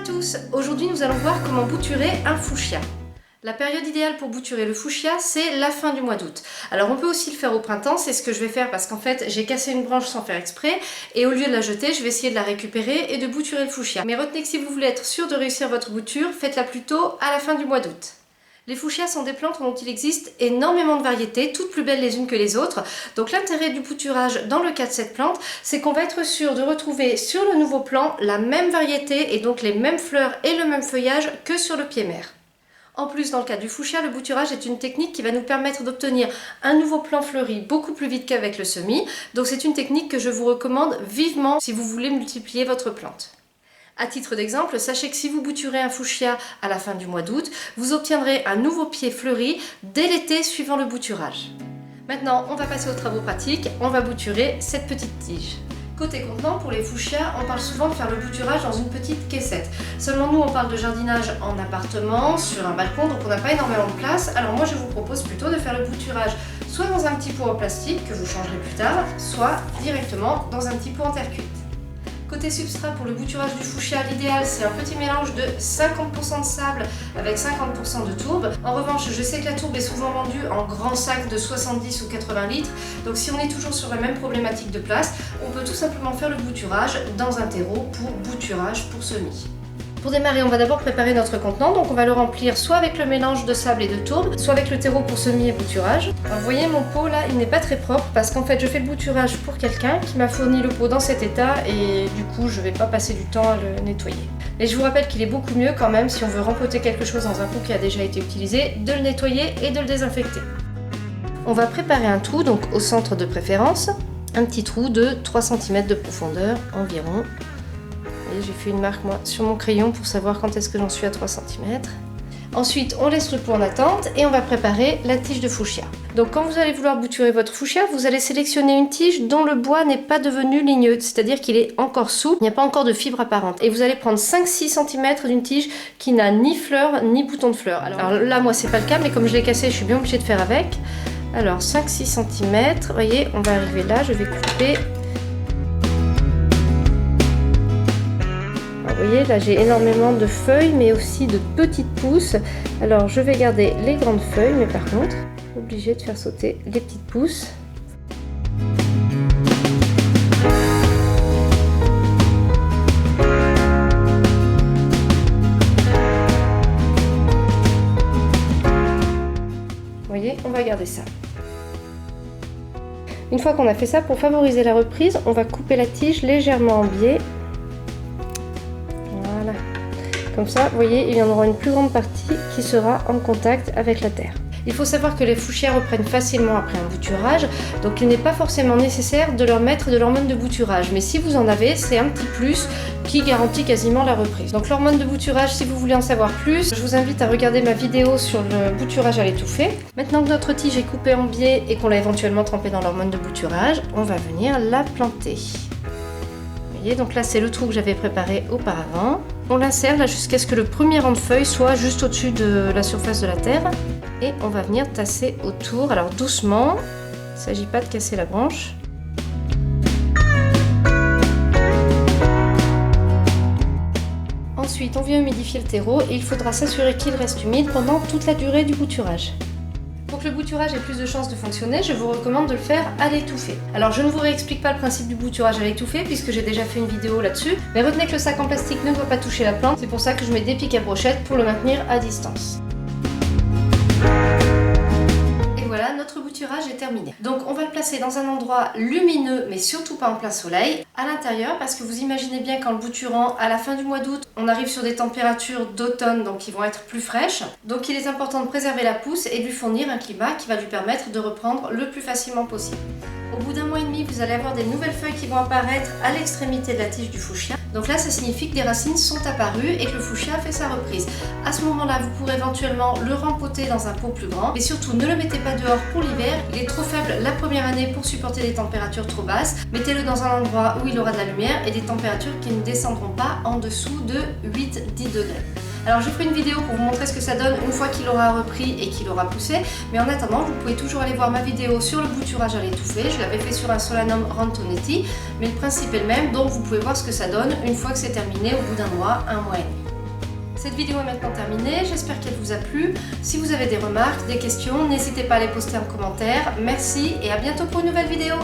Bonjour à tous, aujourd'hui nous allons voir comment bouturer un fuchsia. La période idéale pour bouturer le fuchsia, c'est la fin du mois d'août. Alors on peut aussi le faire au printemps, c'est ce que je vais faire parce qu'en fait j'ai cassé une branche sans faire exprès et au lieu de la jeter, je vais essayer de la récupérer et de bouturer le fuchsia. Mais retenez que si vous voulez être sûr de réussir votre bouture, faites-la plutôt à la fin du mois d'août. Les fuchsias sont des plantes dont il existe énormément de variétés, toutes plus belles les unes que les autres. Donc l'intérêt du bouturage dans le cas de cette plante, c'est qu'on va être sûr de retrouver sur le nouveau plant la même variété et donc les mêmes fleurs et le même feuillage que sur le pied mère. En plus, dans le cas du fuchsia, le bouturage est une technique qui va nous permettre d'obtenir un nouveau plant fleuri beaucoup plus vite qu'avec le semis. Donc c'est une technique que je vous recommande vivement si vous voulez multiplier votre plante. À titre d'exemple, sachez que si vous bouturez un fuchsia à la fin du mois d'août, vous obtiendrez un nouveau pied fleuri dès l'été suivant le bouturage. Maintenant, on va passer aux travaux pratiques, on va bouturer cette petite tige. Côté contenant, pour les fuchsias, on parle souvent de faire le bouturage dans une petite caissette. Seulement nous, on parle de jardinage en appartement, sur un balcon, donc on n'a pas énormément de place. Alors moi, je vous propose plutôt de faire le bouturage soit dans un petit pot en plastique, que vous changerez plus tard, soit directement dans un petit pot en terre cuite. Côté substrat, pour le bouturage du fuchsia, l'idéal c'est un petit mélange de 50% de sable avec 50% de tourbe. En revanche, je sais que la tourbe est souvent vendue en grands sacs de 70 ou 80 litres. Donc si on est toujours sur la même problématique de place, on peut tout simplement faire le bouturage dans un terreau pour bouturage pour semis. Pour démarrer, on va d'abord préparer notre contenant, donc on va le remplir soit avec le mélange de sable et de tourbe, soit avec le terreau pour semis et bouturage. Alors vous voyez, mon pot là, il n'est pas très propre parce qu'en fait je fais le bouturage pour quelqu'un qui m'a fourni le pot dans cet état et du coup je vais pas passer du temps à le nettoyer. Et je vous rappelle qu'il est beaucoup mieux quand même, si on veut rempoter quelque chose dans un pot qui a déjà été utilisé, de le nettoyer et de le désinfecter. On va préparer un trou, donc au centre de préférence, un petit trou de 3 cm de profondeur environ. J'ai fait une marque moi sur mon crayon pour savoir quand est-ce que j'en suis à 3 cm. Ensuite, on laisse le pot en attente et on va préparer la tige de fuchsia. Donc quand vous allez vouloir bouturer votre fuchsia, vous allez sélectionner une tige dont le bois n'est pas devenu ligneux, c'est-à-dire qu'il est encore souple, il n'y a pas encore de fibre apparente. Et vous allez prendre 5-6 cm d'une tige qui n'a ni fleurs ni bouton de fleurs. Alors là, moi c'est pas le cas, mais comme je l'ai cassé, je suis bien obligée de faire avec. Alors 5-6 cm, vous voyez, on va arriver là, je vais couper. Vous voyez, là j'ai énormément de feuilles, mais aussi de petites pousses. Alors je vais garder les grandes feuilles, mais par contre, obligé de faire sauter les petites pousses. Vous voyez, on va garder ça. Une fois qu'on a fait ça, pour favoriser la reprise, on va couper la tige légèrement en biais. Voilà. Comme ça, vous voyez, il y en aura une plus grande partie qui sera en contact avec la terre. Il faut savoir que les fuchsias reprennent facilement après un bouturage, donc il n'est pas forcément nécessaire de leur mettre de l'hormone de bouturage. Mais si vous en avez, c'est un petit plus qui garantit quasiment la reprise. Donc l'hormone de bouturage, si vous voulez en savoir plus, je vous invite à regarder ma vidéo sur le bouturage à l'étouffée. Maintenant que notre tige est coupée en biais et qu'on l'a éventuellement trempée dans l'hormone de bouturage, on va venir la planter. Vous voyez, donc là c'est le trou que j'avais préparé auparavant. On l'insère là jusqu'à ce que le premier rang de feuilles soit juste au-dessus de la surface de la terre. Et on va venir tasser autour, alors doucement, il ne s'agit pas de casser la branche. Ensuite, on vient humidifier le terreau et il faudra s'assurer qu'il reste humide pendant toute la durée du bouturage. Pour que le bouturage ait plus de chances de fonctionner, je vous recommande de le faire à l'étouffée. Alors je ne vous réexplique pas le principe du bouturage à l'étouffée puisque j'ai déjà fait une vidéo là-dessus, mais retenez que le sac en plastique ne doit pas toucher la plante, c'est pour ça que je mets des pics à brochette pour le maintenir à distance. Voilà, notre bouturage est terminé. Donc on va le placer dans un endroit lumineux, mais surtout pas en plein soleil, à l'intérieur, parce que vous imaginez bien qu'en le bouturant à la fin du mois d'août, on arrive sur des températures d'automne, donc qui vont être plus fraîches. Donc il est important de préserver la pousse et de lui fournir un climat qui va lui permettre de reprendre le plus facilement possible. Au bout d'un mois et demi, vous allez avoir des nouvelles feuilles qui vont apparaître à l'extrémité de la tige du fuchsia. Donc là, ça signifie que des racines sont apparues et que le fuchsia fait sa reprise. À ce moment-là, vous pourrez éventuellement le rempoter dans un pot plus grand. Mais surtout, ne le mettez pas dehors pour l'hiver. Il est trop faible la première année pour supporter des températures trop basses. Mettez-le dans un endroit où il aura de la lumière et des températures qui ne descendront pas en dessous de 8-10 degrés. Alors je ferai une vidéo pour vous montrer ce que ça donne une fois qu'il aura repris et qu'il aura poussé. Mais en attendant, vous pouvez toujours aller voir ma vidéo sur le bouturage à l'étouffée. Je l'avais fait sur un Solanum rantonetti, mais le principe est le même, donc vous pouvez voir ce que ça donne une fois que c'est terminé au bout d'un mois, un mois et demi. Cette vidéo est maintenant terminée, j'espère qu'elle vous a plu. Si vous avez des remarques, des questions, n'hésitez pas à les poster en commentaire. Merci et à bientôt pour une nouvelle vidéo.